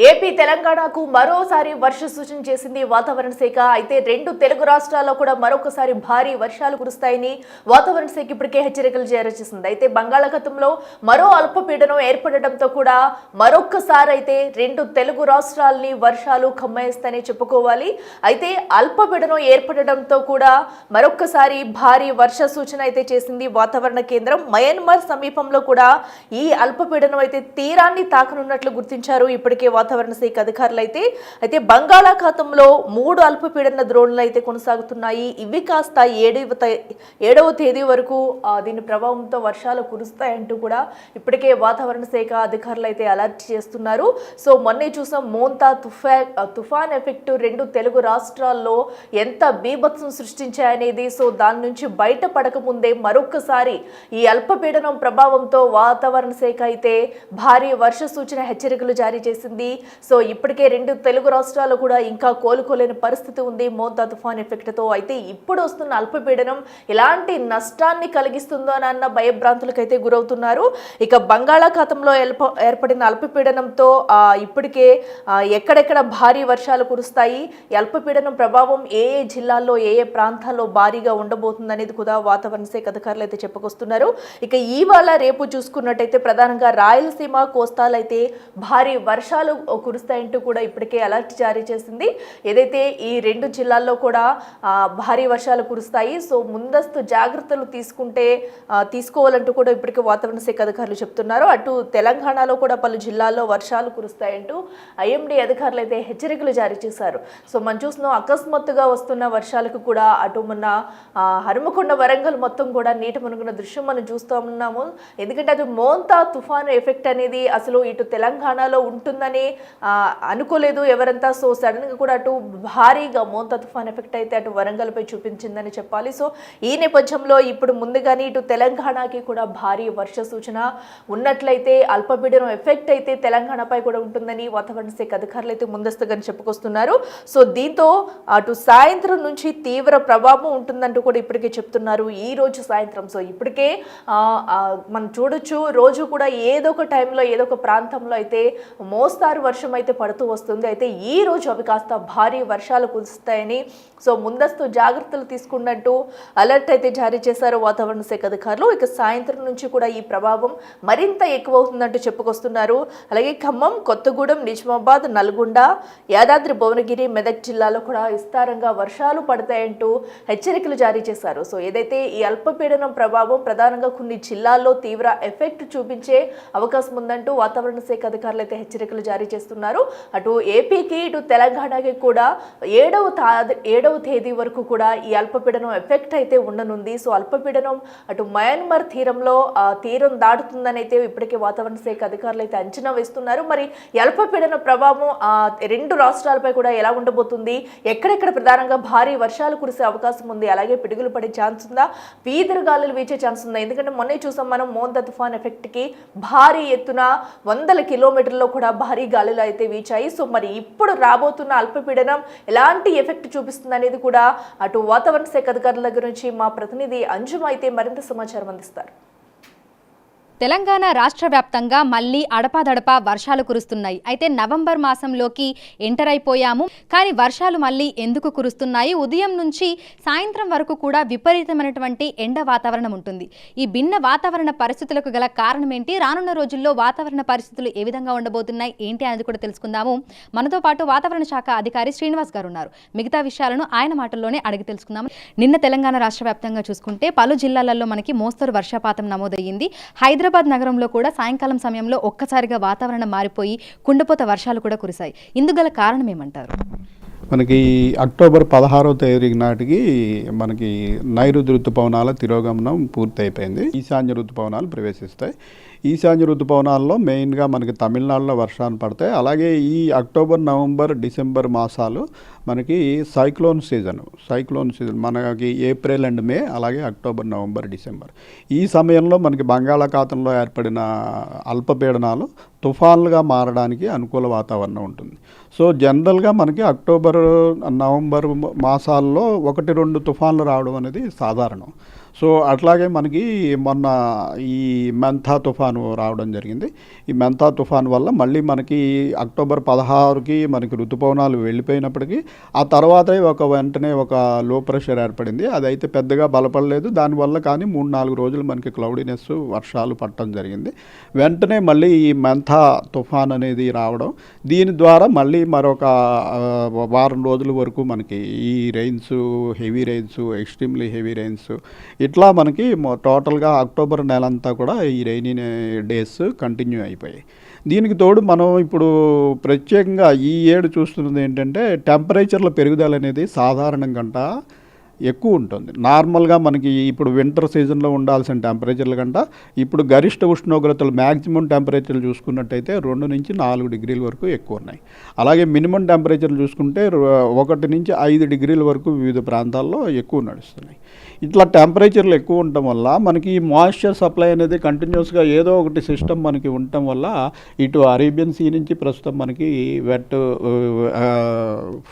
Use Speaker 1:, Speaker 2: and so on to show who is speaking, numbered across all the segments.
Speaker 1: AP తెలంగాణకు మరోసారి వర్ష సూచన చేసింది వాతావరణ శాఖ. అయితే రెండు తెలుగు రాష్ట్రాల్లో కూడా మరొకసారి భారీ వర్షాలు కురుస్తాయని వాతావరణ శాఖ ఇప్పటికే హెచ్చరికలు జారీ చేసింది. అయితే బంగాళాఖాతంలో మరో అల్పపీడనం ఏర్పడడంతో కూడా మరొకసారి అయితే రెండు తెలుగు రాష్ట్రాలని వర్షాలు కమ్మేస్తాయని చెప్పుకోవాలి. అయితే అల్పపీడనం ఏర్పడడంతో కూడా మరొకసారి భారీ వర్ష సూచన అయితే చేసింది వాతావరణ కేంద్రం. మయన్మార్ సమీపంలో కూడా ఈ అల్పపీడనం అయితే తీరాన్ని తాకనున్నట్లు గుర్తించారు ఇప్పటికే వాతావరణ శాఖ అధికారులు. అయితే బంగాళాఖాతంలో 3 అల్పపీడన ద్రోణులు అయితే కొనసాగుతున్నాయి. ఇవి కాస్త 7వ తేదీ వరకు దీని ప్రభావంతో వర్షాలు కురుస్తాయంటూ కూడా ఇప్పటికే వాతావరణ శాఖ అధికారులు అయితే అలర్ట్ చేస్తున్నారు. సో మొన్నే చూసాం మోంతా తుఫాన్ ఎఫెక్ట్ రెండు తెలుగు రాష్ట్రాల్లో ఎంత బీభత్సం సృష్టించాయనేది. సో దాని నుంచి బయటపడక ముందే మరొకసారి ఈ అల్పపీడనం ప్రభావంతో వాతావరణ శాఖ అయితే భారీ వర్ష సూచన హెచ్చరికలు జారీ చేసింది. సో ఇప్పటికే రెండు తెలుగు రాష్ట్రాల్లో కూడా ఇంకా కోలుకోలేని పరిస్థితి ఉంది మోంతా తుఫాన్ ఎఫెక్ట్ తో. అయితే ఇప్పుడు వస్తున్న అల్పపీడనం ఎలాంటి నష్టాన్ని కలిగిస్తుందో అన్న భయభ్రాంతులకు అయితే గురవుతున్నారు. ఇక బంగాళాఖాతంలో ఏర్పడిన అల్పపీడనంతో ఇప్పటికే ఎక్కడెక్కడ భారీ వర్షాలు కురుస్తాయి, ఈ అల్పపీడనం ప్రభావం ఏ జిల్లాల్లో ఏ ప్రాంతాల్లో భారీగా ఉండబోతుంది అనేది కూడా వాతావరణ శాఖ అధికారులు అయితే చెప్పుకొస్తున్నారు. ఇక ఇవాళ రేపు చూసుకున్నట్టయితే ప్రధానంగా రాయలసీమ కోస్తాలు అయితే భారీ వర్షాలు కురుస్తాయంటూ కూడా ఇప్పటికే అలర్ట్ జారీ చేసింది. ఏదైతే ఈ రెండు జిల్లాల్లో కూడా భారీ వర్షాలు కురుస్తాయి. సో ముందస్తు జాగ్రత్తలు తీసుకోవాలంటూ కూడా ఇప్పటికే వాతావరణ శాఖ అధికారులు చెప్తున్నారు. అటు తెలంగాణలో కూడా పలు జిల్లాల్లో వర్షాలు కురుస్తాయంటూ ఐఎండీ అధికారులు అయితే హెచ్చరికలు జారీ చేశారు. సో మనం చూస్తున్నాం అకస్మాత్తుగా వస్తున్న వర్షాలకు కూడా అటు మొన్న హనుమకొండ వరంగల్ మొత్తం కూడా నీటి మునుగున దృశ్యం మనం చూస్తూ ఉన్నాము. ఎందుకంటే అది మోంతా తుఫాను ఎఫెక్ట్ అనేది అసలు ఇటు తెలంగాణలో ఉంటుందని అనుకోలేదు ఎవరంతా. సో సడన్ గా కూడా అటు భారీగా మోంతా తుఫాన్ ఎఫెక్ట్ అయితే అటు వరంగల్ పై చూపించిందని చెప్పాలి. సో ఈ నేపథ్యంలో ఇప్పుడు ముందుగానే ఇటు తెలంగాణకి కూడా భారీ వర్ష సూచన ఉన్నట్లయితే అల్పపీడనం ఎఫెక్ట్ అయితే తెలంగాణపై కూడా ఉంటుందని వాతావరణ శాఖ అధికారులు అయితే ముందస్తుగా చెప్పుకొస్తున్నారు. సో దీంతో అటు సాయంత్రం నుంచి తీవ్ర ప్రభావం ఉంటుందంటూ కూడా ఇప్పటికే చెప్తున్నారు ఈ రోజు సాయంత్రం. సో ఇప్పటికే మనం చూడొచ్చు రోజు కూడా ఏదో ఒక టైంలో ఏదో ఒక ప్రాంతంలో అయితే మోస్తారు వర్షం అయితే పడుతూ వస్తుంది. అయితే ఈ రోజు అవి కాస్త భారీ వర్షాలు కురుస్తాయని సో ముందస్తు జాగ్రత్తలు తీసుకున్నట్టు అలర్ట్ అయితే జారీ చేశారు వాతావరణ శాఖ అధికారులు. ఇక సాయంత్రం నుంచి కూడా ఈ ప్రభావం మరింత ఎక్కువ అవుతుందంటూ చెప్పుకొస్తున్నారు. అలాగే ఖమ్మం, కొత్తగూడెం, నిజామాబాద్, నల్గొండ, యాదాద్రి భువనగిరి, మెదక్ జిల్లాలో కూడా విస్తారంగా వర్షాలు పడతాయంటూ హెచ్చరికలు జారీ చేశారు. సో ఏదైతే ఈ అల్పపీడనం ప్రభావం ప్రధానంగా కొన్ని జిల్లాల్లో తీవ్ర ఎఫెక్ట్ చూపించే అవకాశం ఉందంటూ వాతావరణ శాఖ అధికారులు అయితే హెచ్చరికలు జారీ చేస్తున్నారు. అటు ఏపీకి ఇటు తెలంగాణకి కూడా 7వ తేదీ వరకు కూడా ఈ అల్పపీడనం ఎఫెక్ట్ అయితే ఉండనుంది. సో అల్పపీడనం అటు మయన్మార్ తీరం దాటుతుందని అయితే ఇప్పటికే వాతావరణ శాఖ అధికారులు అయితే అంచనా వేస్తున్నారు. మరి ఈ అల్పపీడన ప్రభావం రెండు రాష్ట్రాలపై కూడా ఎలా ఉండబోతుంది, ఎక్కడెక్కడ ప్రధానంగా భారీ వర్షాలు కురిసే అవకాశం ఉంది, అలాగే పిడుగులు పడే ఛాన్స్ ఉందా, ఈదురు గాలులు వీచే ఛాన్స్ ఉందా? ఎందుకంటే మొన్నే చూసాం మనం మోంతా తుఫాన్ ఎఫెక్ట్ కి భారీ ఎత్తున 100 కిలోమీటర్లో కూడా భారీ గాలులు అయితే వీచాయి. సో మరి ఇప్పుడు రాబోతున్న అల్పపీడనం ఎలాంటి ఎఫెక్ట్ చూపిస్తుంది అనేది కూడా అటు వాతావరణ శాఖ అధికారుల దగ్గర నుంచి మా ప్రతినిధి అంజుమ అయితే మరింత సమాచారం అందిస్తారు.
Speaker 2: తెలంగాణ రాష్ట్ర వ్యాప్తంగా మళ్లీ అడపాదడపా వర్షాలు కురుస్తున్నాయి. అయితే నవంబర్ మాసంలోకి ఎంటర్ అయిపోయాము, కానీ వర్షాలు మళ్లీ ఎందుకు కురుస్తున్నాయి? ఉదయం నుంచి సాయంత్రం వరకు కూడా విపరీతమైనటువంటి ఎండ వాతావరణం ఉంటుంది. ఈ భిన్న వాతావరణ పరిస్థితులకు గల కారణం ఏంటి, రానున్న రోజుల్లో వాతావరణ పరిస్థితులు ఏ విధంగా ఉండబోతున్నాయి ఏంటి అనేది కూడా తెలుసుకుందాము. మనతో పాటు వాతావరణ శాఖ అధికారి శ్రీనివాస్ గారు ఉన్నారు. మిగతా విషయాలను ఆయన మాటల్లోనే అడిగి తెలుసుకుందాము. నిన్న తెలంగాణ రాష్ట్ర వ్యాప్తంగా చూసుకుంటే పలు జిల్లాలలో మనకి మోస్తరు వర్షపాతం నమోదయ్యింది. హైదరాబాద్ నగరంలో కూడా సాయంకాలం సమయంలో ఒక్కసారిగా వాతావరణం మారిపోయి కుండపోత వర్షాలు కూడా కురిశాయి. ఇందుగల కారణం ఏమంటారు?
Speaker 3: మనకి అక్టోబర్ 16వ తేదీ నాటికి మనకి నైరుతి ఋతుపవనాల తిరోగమనం పూర్తి అయిపోయింది. ఈశాన్య ఋతుపవనాలు ప్రవేశిస్తాయి. ఈశాన్య ఋతుపవనాల్లో మెయిన్గా మనకి తమిళనాడులో వర్షాలు పడతాయి. అలాగే ఈ అక్టోబర్, నవంబర్, డిసెంబర్ మాసాలు మనకి సైక్లోన్ సీజన్ మనకి ఏప్రిల్ అండ్ మే, అలాగే అక్టోబర్, నవంబర్, డిసెంబర్. ఈ సమయంలో మనకి బంగాళాఖాతంలో ఏర్పడిన అల్పపీడనాలు తుఫాన్లుగా మారడానికి అనుకూల వాతావరణం ఉంటుంది. సో జనరల్గా మనకి అక్టోబర్, నవంబర్ మాసాల్లో 1-2 తుఫాన్లు రావడం అనేది సాధారణం. సో అట్లాగే మనకి మొన్న ఈ మెంథా తుఫాను రావడం జరిగింది. ఈ మెంథా తుఫాను వల్ల మళ్ళీ మనకి అక్టోబర్ 16కి మనకి ఋతుపవనాలు వెళ్ళిపోయినప్పటికీ ఆ తర్వాతే వెంటనే ఒక లో ప్రెషర్ ఏర్పడింది. అదైతే పెద్దగా బలపడలేదు. దానివల్ల కానీ 3-4 రోజులు మనకి క్లౌడీనెస్ వర్షాలు పడటం జరిగింది. వెంటనే మళ్ళీ ఈ మెంథా తుఫాన్ అనేది రావడం, దీని ద్వారా మళ్ళీ మరొక వారం రోజుల వరకు మనకి ఈ rains, heavy rains, extremely heavy rains, ఇట్లా మనకి టోటల్గా అక్టోబర్ నెలంతా కూడా ఈ రెయినీ డేస్ కంటిన్యూ అయిపోయాయి. దీనికి తోడు మనం ఇప్పుడు ప్రత్యేకంగా ఈ ఏడు చూస్తున్నది ఏంటంటే టెంపరేచర్ల పెరుగుదల అనేది సాధారణం కంటే ఎక్కువ ఉంటుంది. నార్మల్గా మనకి ఇప్పుడు వింటర్ సీజన్లో ఉండాల్సిన టెంపరేచర్ల కంటే ఇప్పుడు గరిష్ట ఉష్ణోగ్రతలు మ్యాక్సిమం టెంపరేచర్లు చూసుకున్నట్టయితే 2 నుంచి 4 డిగ్రీల వరకు ఎక్కువ ఉన్నాయి. అలాగే మినిమం టెంపరేచర్లు చూసుకుంటే 1 నుంచి 5 డిగ్రీల వరకు వివిధ ప్రాంతాల్లో ఎక్కువ నడుస్తున్నాయి. ఇట్లా టెంపరేచర్లు ఎక్కువ ఉండటం వల్ల మనకి ఈ మాయిశ్చర్ సప్లై అనేది కంటిన్యూస్గా ఏదో ఒకటి సిస్టమ్ మనకి ఉండటం వల్ల ఇటు అరేబియన్ సీ నుంచి ప్రస్తుతం మనకి వెట్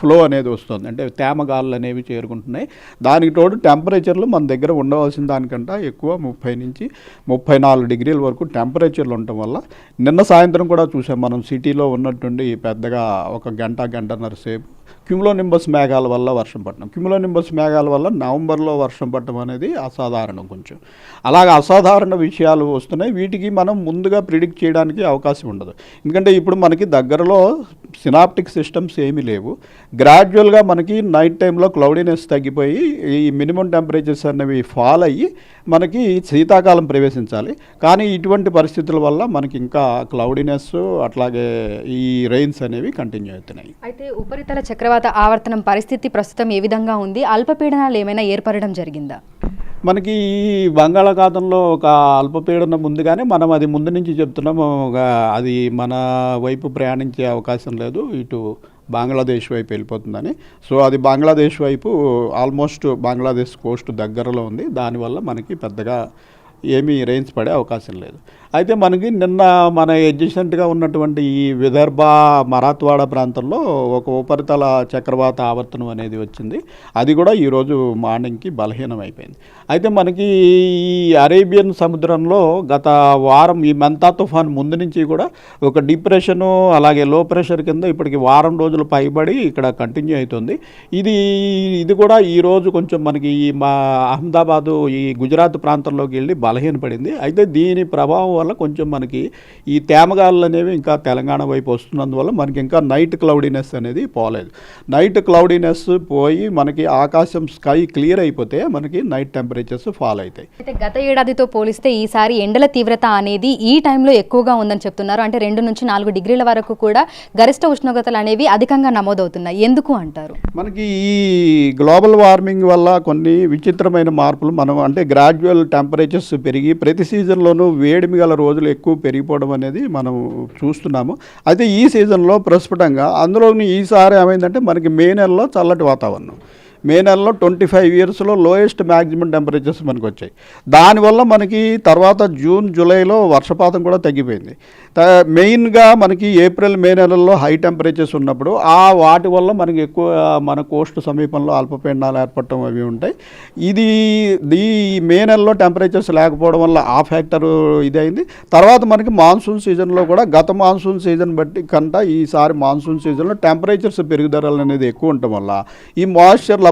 Speaker 3: ఫ్లో అనేది వస్తుంది, అంటే తేమ గాలులు అనేవి చేరుకుంటున్నాయి. దానికి తోడు టెంపరేచర్లు మన దగ్గర ఉండవలసిన దానికంటే ఎక్కువ 30 నుంచి 34 డిగ్రీల వరకు టెంపరేచర్లు ఉండటం వల్ల నిన్న సాయంత్రం కూడా చూసాం మనం సిటీలో ఉన్నట్టుండి పెద్దగా ఒక గంటన్నర సేపు క్యూములోనింబస్ మేఘాల వల్ల వర్షం పడటం. క్యూములోనింబస్ మేఘాల వల్ల నవంబర్లో వర్షం పడటం అనేది అసాధారణం. కొంచెం అలాగే అసాధారణ విషయాలు వస్తున్నాయి. వీటికి మనం ముందుగా ప్రిడిక్ట్ చేయడానికి అవకాశం ఉండదు. ఎందుకంటే ఇప్పుడు మనకి దగ్గరలో సినాప్టిక్ సిస్టమ్స్ ఏమీ లేవు. గ్రాడ్యువల్గా మనకి నైట్ టైంలో క్లౌడీనెస్ తగ్గిపోయి ఈ మినిమం టెంపరేచర్స్ అనేవి ఫాల్ అయ్యి మనకి శీతాకాలం ప్రవేశించాలి. కానీ ఇటువంటి పరిస్థితుల వల్ల మనకి ఇంకా క్లౌడీనెస్ అట్లాగే ఈ రెయిన్స్ అనేవి కంటిన్యూ అవుతున్నాయి.
Speaker 2: అయితే ఉపరితల చక్రవాత ఆవర్తనం పరిస్థితి ప్రస్తుతం ఏ విధంగా ఉంది? అల్పపీడనాలు ఏమైనా ఏర్పడడం జరిగిందా?
Speaker 3: మనకి ఈ బంగాళాఖాతంలో ఒక అల్పపీడనం ముందుగానే మనం అది ముందు నుంచి చెప్తున్నాము, అది మన వైపు ప్రయాణించే అవకాశం లేదు, ఇటు బంగ్లాదేశ్ వైపు వెళ్ళిపోతుందని. సో అది బంగ్లాదేశ్ వైపు ఆల్మోస్ట్ బంగ్లాదేశ్ కోస్ట్ దగ్గరలో ఉంది. దానివల్ల మనకి పెద్దగా ఏమీ రెయిన్స్ పడే అవకాశం లేదు. అయితే మనకి నిన్న మన అడ్జసెంట్గా ఉన్నటువంటి ఈ విదర్భ మరాత్వాడ ప్రాంతంలో ఒక ఉపరితల చక్రవాత ఆవర్తనం అనేది వచ్చింది. అది కూడా ఈరోజు మార్నింగ్కి బలహీనం అయిపోయింది. అయితే మనకి ఈ అరేబియన్ సముద్రంలో గత వారం ఈ మెంథా తుఫాన్ ముందు నుంచి కూడా ఒక డిప్రెషను అలాగే లో ప్రెషర్ కింద ఇప్పటికి వారం రోజులు పైబడి ఇక్కడ కంటిన్యూ అవుతుంది. ఇది కూడా ఈరోజు కొంచెం మనకి ఈ మా అహ్మదాబాదు ఈ గుజరాత్ ప్రాంతంలోకి వెళ్ళి బలహీనపడింది. అయితే దీని ప్రభావం వల్ల కొంచెం మనకి ఈ తేమగాలు అనేవి ఇంకా తెలంగాణ వైపు వస్తున్నందువల్ల మనకి ఇంకా నైట్ క్లౌడీనెస్ అనేది పోలేదు. నైట్ క్లౌడీనెస్ పోయి మనకి ఆకాశం స్కై క్లియర్ అయిపోతే మనకి నైట్ టెంపరేచర్స్ ఫాల్ అవుతాయి.
Speaker 2: అయితే గత ఏడాదితో పోలిస్తే ఈసారి ఎండల తీవ్రత అనేది ఈ టైంలో ఎక్కువగా ఉందని చెప్తున్నారు. అంటే 2 నుంచి 4 డిగ్రీల వరకు కూడా గరిష్ట ఉష్ణోగ్రతలు అనేవి అధికంగా నమోదవుతున్నాయి. ఎందుకు అంటారు?
Speaker 3: మనకి ఈ గ్లోబల్ వార్మింగ్ వల్ల కొన్ని విచిత్రమైన మార్పులు మనం అంటే గ్రాడ్యువల్ టెంపరేచర్స్ పెరిగి ప్రతి సీజన్లోనూ వేడిమి గల రోజులు ఎక్కువ పెరిగిపోవడం అనేది మనం చూస్తున్నాము. అయితే ఈ సీజన్లో ప్రస్ఫుటంగా అందులోని ఈసారి ఏమైందంటే మనకి మే నెలలో చల్లటి వాతావరణం, మే నెలలో 25 ఇయర్స్లో లోయెస్ట్ మ్యాక్సిమం టెంపరేచర్స్ మనకు వచ్చాయి. దానివల్ల మనకి తర్వాత జూన్ జూలైలో వర్షపాతం కూడా తగ్గిపోయింది. మెయిన్గా మనకి ఏప్రిల్ మే నెలల్లో హై టెంపరేచర్స్ ఉన్నప్పుడు వాటి వల్ల మనకి ఎక్కువ మన కోస్ట్ సమీపంలో అల్పపీడనాలు ఏర్పడటం అవి ఉంటాయి. ఈ మే నెలలో టెంపరేచర్స్ లేకపోవడం వల్ల ఆ ఫ్యాక్టర్ ఇదైంది. తర్వాత మనకి మాన్సూన్ సీజన్లో కూడా గత మాన్సూన్ సీజన్ బట్టి కంటే ఈసారి మాన్సూన్ సీజన్లో టెంపరేచర్స్ పెరుగుదల అనేది ఎక్కువ ఉండటం వల్ల ఈ మాయిశ్చర్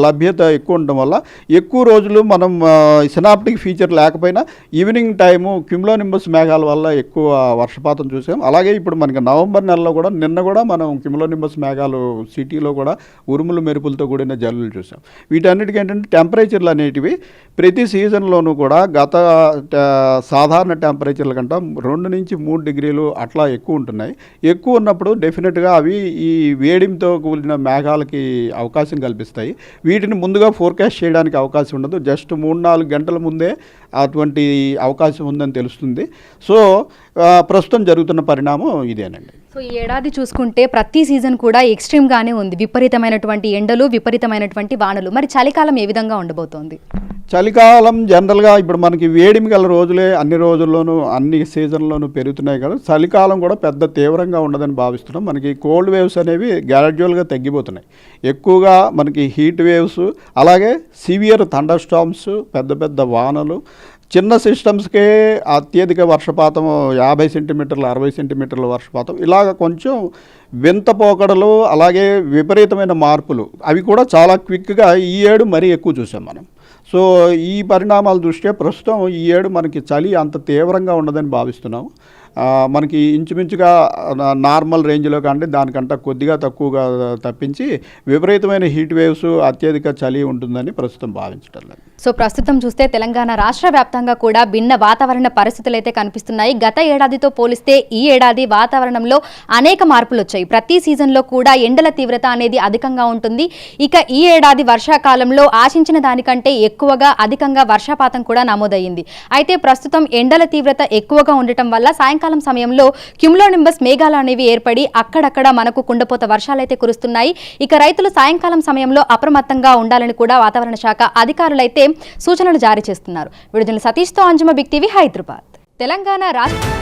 Speaker 3: లభ్యత ఎక్కువ ఉండటం వల్ల ఎక్కువ రోజులు మనం సినాప్టిక్ ఫీచర్ లేకపోయినా ఈవినింగ్ టైము క్యూములోనింబస్ మేఘాల వల్ల ఎక్కువ వర్షపాతం చూసాం. అలాగే ఇప్పుడు మనకి నవంబర్ నెలలో కూడా నిన్న కూడా మనం క్యూములోనింబస్ మేఘాలు సిటీలో కూడా ఉరుములు మెరుపులతో కూడిన జల్లులు చూసాం. వీటన్నిటికీ ఏంటంటే టెంపరేచర్లు అనేటివి ప్రతి సీజన్లోనూ కూడా గత సాధారణ టెంపరేచర్ల కంటే 2 నుంచి 3 డిగ్రీలు అట్లా ఎక్కువ ఉంటున్నాయి. ఎక్కువ ఉన్నప్పుడు డెఫినెట్గా అవి ఈ వేడిమితో కూడిన మేఘాలకి అవకాశం కల్పిస్తాయి. వీటిని ముందుగా ఫోర్కాస్ట్ చేయడానికి అవకాశం ఉండదు. జస్ట్ 3-4 గంటల ముందే అటువంటి అవకాశం ఉందని తెలుస్తుంది. సో ప్రస్తుతం జరుగుతున్న పరిణామం ఇదేనండి.
Speaker 2: సో ఈ ఏడాది చూసుకుంటే ప్రతి సీజన్ కూడా ఎక్స్ట్రీమ్గానే ఉంది, విపరీతమైనటువంటి ఎండలు, విపరీతమైనటువంటి వానలు. మరి చలికాలం ఏ విధంగా ఉండబోతోంది?
Speaker 3: చలికాలం జనరల్గా ఇప్పుడు మనకి వేడిమి గల రోజులే అన్ని రోజుల్లోనూ అన్ని సీజన్లోనూ పెరుగుతున్నాయి కదా, చలికాలం కూడా పెద్ద తీవ్రంగా ఉండదని భావిస్తున్నాం. మనకి కోల్డ్ వేవ్స్ అనేవి గ్రాడ్యువల్గా తగ్గిపోతున్నాయి. ఎక్కువగా మనకి హీట్ వేవ్స్, అలాగే సివియర్ థండర్ స్టార్మ్స్, పెద్ద పెద్ద వానలు, చిన్న సిస్టమ్స్కే అత్యధిక వర్షపాతం 50 సెంటీమీటర్లు 60 సెంటీమీటర్ల వర్షపాతం, ఇలాగ కొంచెం వింత పోకడలు, అలాగే విపరీతమైన మార్పులు అవి కూడా చాలా క్విక్గా ఈ ఏడు మరీ ఎక్కువ చూసాం మనం. సో ఈ పరిణామాల దృష్ట్యా ప్రస్తుతం ఈ ఏడు మనకి చలి అంత తీవ్రంగా ఉండదని భావిస్తున్నాం. మనకి ఇంచుమించుగా నార్మల్ రేంజ్లో కంటే దానికంటే కొద్దిగా తక్కువగా తప్పించి విపరీతమైన హీట్ వేవ్స్, అత్యధిక చలి ఉంటుందని ప్రస్తుతం భావించడం లేదు.
Speaker 2: సో ప్రస్తుతం చూస్తే తెలంగాణ రాష్ట్ర వ్యాప్తంగా కూడా భిన్న వాతావరణ పరిస్థితులు అయితే కనిపిస్తున్నాయి. గత ఏడాదితో పోలిస్తే ఈ ఏడాది వాతావరణంలో అనేక మార్పులు వచ్చాయి. ప్రతి సీజన్లో కూడా ఎండల తీవ్రత అనేది అధికంగా ఉంటుంది. ఇక ఈ ఏడాది వర్షాకాలంలో ఆశించిన దానికంటే ఎక్కువగా అధికంగా వర్షపాతం కూడా నమోదయ్యింది. అయితే ప్రస్తుతం ఎండల తీవ్రత ఎక్కువగా ఉండటం వల్ల సాయంకాలం సమయంలో క్యుములోనింబస్ మేఘాలు అనేవి ఏర్పడి అక్కడక్కడ మనకు కుండపోత వర్షాలు అయితే కురుస్తున్నాయి. ఇక రైతులు సాయంకాలం సమయంలో అప్రమత్తంగా ఉండాలని కూడా వాతావరణ శాఖ అధికారులైతే సూచనలు జారీ చేస్తున్నారు. విడుదల సతీష్తో అంజుమ, బిగ్ టీవీ, హైదరాబాద్. తెలంగాణ రాష్ట్ర